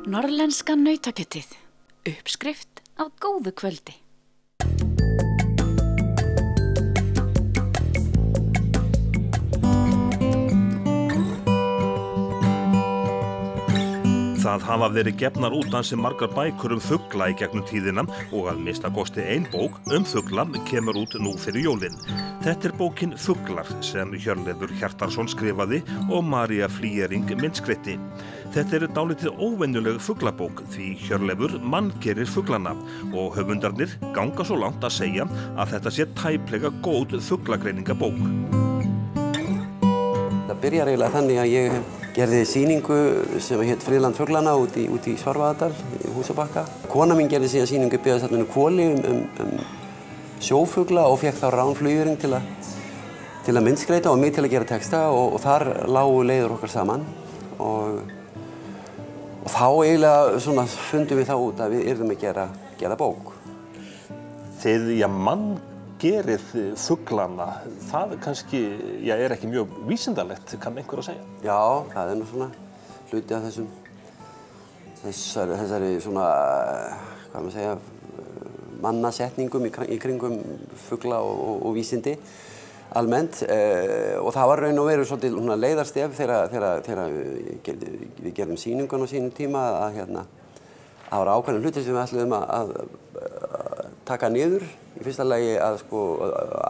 Norðlenska nautakjötið, uppskrift af góðu kvöldi. Það hafa verið gefnar út ansi margar bækur fugla í gegnum tíðina og að minnstakosti ein bók fugla kemur út nú fyrir jólin. Þetta bókin Fuglar sem Hjörleifur Hjartarson skrifaði og María Flýering myndskreitti. Þetta dálítið óvenjuleg fuglabók því Hjörleifur manngerir fuglana og höfundarnir ganga svo langt að segja að þetta sé tæplega góð fuglagreiningabók. Það byrjar eiginlega þannig að ég gerði sýningu sem hét Friðland fuglana út í Svarfaðardal í Húsabakka. Kona mín gerði síðan sýningu í byggðasafninu Hvoli sjófugla og fékk þá ránflugurinn til að myndskreita og mig til að gera texta og þar lágu leiður okkar saman og þá eiginlega svona fundum við þá út að við yrðum að gera bók. Þið, manngerið fuglana, það kannski, ekki mjög vísindalegt, kann einhver að segja? Já, það nú svona hluti af þessari svona, hvað maður segja, mannasetningum í kringum fugla og vísindi almennt og það var raun og veru svolítið leiðarstef þegar við gerðum sýningun á sínum tíma að það var ákveðin hlutir sem við ætluðum að taka niður. Í fyrsta lagi að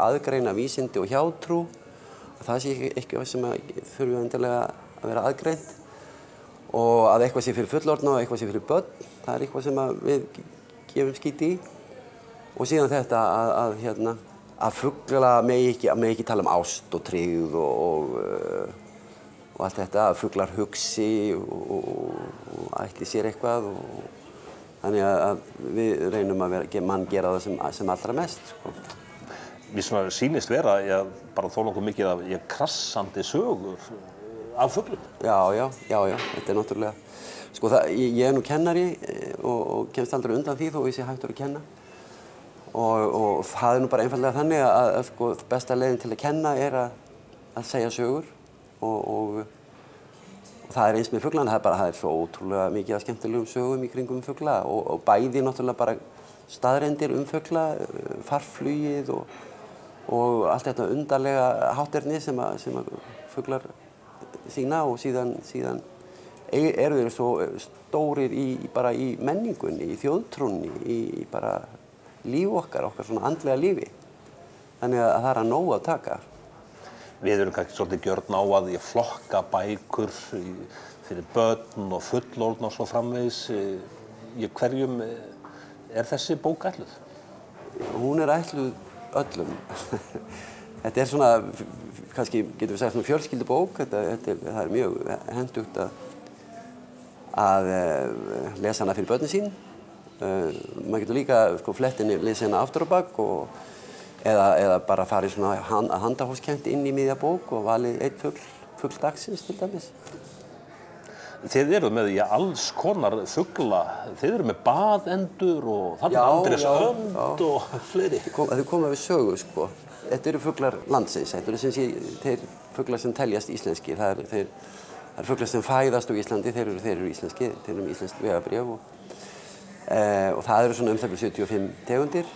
aðgreina vísindi og hjátrú og það sé eitthvað sem þurfi endilega að vera aðgreint og að eitthvað sé fyrir fullorðna og eitthvað sé fyrir börn. Það eitthvað sem við gefum skít í og síðan þetta að fugla megi ekki tala ást og tryggð og allt þetta, að fuglar hugsi og ætli sér eitthvað og þannig að við reynum að gera það sem allra mest. Mér sýnist vera bara þó nokkuð mikið af krassandi sögur af fuglum. Já, þetta náttúrulega. Ég nú kennari og kemst aldrei undan því þó ég sé hættur að kenna. Og það nú bara einfaldlega þannig að besta leiðin til að kenna að segja sögur og það eins með fuglana, það svo ótrúlega mikið af skemmtilegum sögum í kringum fugla og bæði náttúrulega bara staðreyndir fugla, farflugið og allt þetta undarlega hátterni sem fuglar sýna og síðan eru þeir svo stórir bara í menningunni, í þjóðtrúnni, í bara líf okkar svona andlega lífi. Þannig að það að nóg að taka. Við erum kannski svolítið gjörn á að flokka bækur fyrir börn og fullorðna og svo framvegis. Hverjum þessi bók ætluð? Hún ætluð öllum. Þetta svona, kannski getum við sagt fjölskyldubók. Það mjög hentugt að lesa hana fyrir börnin sín. Maður getur líka flett henni, lesa hana aftur á bak eða bara farið svona handahófskennt inn í miðja bók og valið einn fugl dagsins til dæmis. Þið eru með alls konar fugla, þið eru með baðendur og þarna Andrés önd og fleiri. Þau koma við sögu, Þetta eru fuglar landsins, þetta eru þeir fuglar sem teljast íslenski. Það eru fuglar sem fæðast á Íslandi, þeir eru íslenski, þeir eru með íslenskt vegabréf og það eru svona það 75 tegundir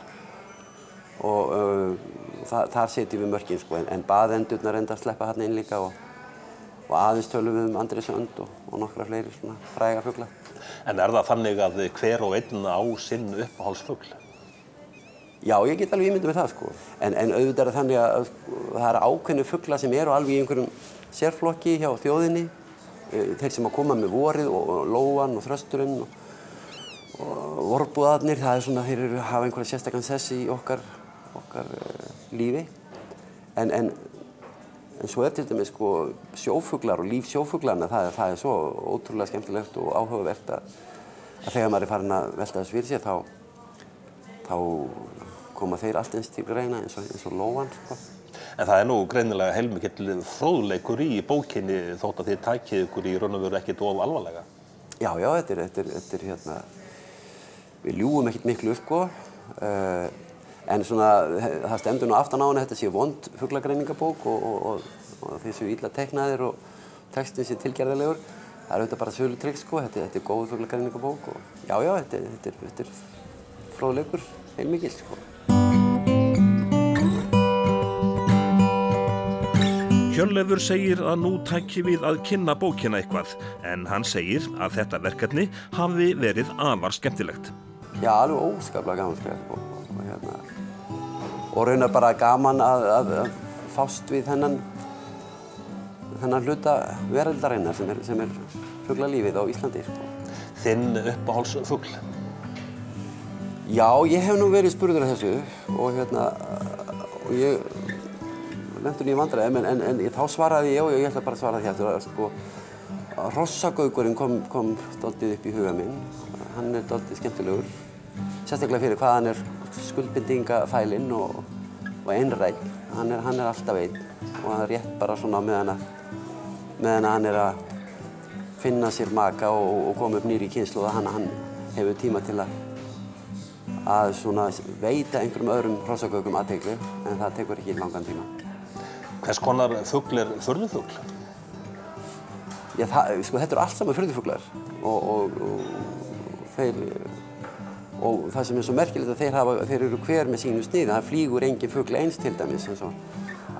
og þar setjum við mörkin en baðendurnar enda að sleppa þarna inn líka og aðeins tölum við Andrés önd og nokkra fleiri svona fræga fugla. En það þannig að hver og einn á sinn uppáhaldsfugl? Já, ég get alveg ímyndað með það en auðvitað þannig að það ákveðnu fugla sem eru alveg í einhverjum sérflokki hjá þjóðinni, þeir sem koma með vorið og lóan og þrösturinn og vorbúðarnir, þeir hafa einhverja sérstakann sess í okkar lífi en svo til dæmis sjófuglar og líf sjófuglana, það svo ótrúlega skemmtilegt og áhugavert að þegar maður farinn að velta þess fyrir sér þá koma þeir allt eins til greina eins og lóan. En það nú greinilega heilmikill fróðleikur í bókinni þótt að þið takið ykkur í raun og veru ekkert of alvarlega. Já, þetta við ljúgum ekkert miklu en það stendur nú aftan á henni þetta sé vond fuglagreiningabók og þeir séu illa teiknaðir og textin sé tilgerðarlegur Það er auðvitað bara sölutrygg sko, þetta góð fuglagreiningar og já, þetta er fróðleikur heilmikill sko. Hjörleifur segir að nú tæki við að kynna bókina eitthvað, en hann segir að þetta verkefni hafi verið afar skemmtilegt. Já, alveg óskaplega gaman skrifa og raunar bara gaman að fást við þennan hluta veraldarinnar sem er fuglalífið á Íslandi. Sko. Þinn uppáhaldsfugl? Já, ég hef nú verið spurður af þessu og ég lentur í vandræðum en þá svaraði ég og ég ætla bara að svara því aftur sko, hrossagaugurinn kom dálítið upp í huga minn. Hann er dálítið skemmtilegur, sérstaklega fyrir hvað hann er skuldbindingafælinn og einrænn. Hann er alltaf einn og hann er rétt bara svona meðan hann er að finna sér maka og koma upp nýri kynslóð að hann hefur tíma til að svona veita einhverjum öðrum hrossagaugum athygli en það tekur ekki langan tíma. Hvers konar fugl er furðufugl? Já, sko, þetta eru allt saman furðufuglar og það sem er svo merkilegt að þeir eru hver með sínu sniði. Það flýgur engin fugl eins til dæmis eins og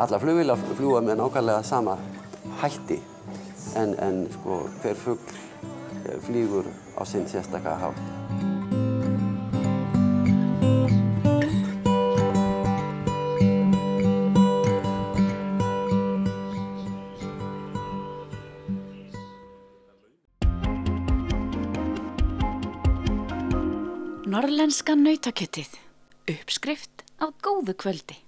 alla flugvélar fljúga með nákvæmlega sama hætti en sko, hver fugl flýgur á sinn sérstaka hátt. Norðlenska nautakjötið, uppskrift á góðu kvöldi.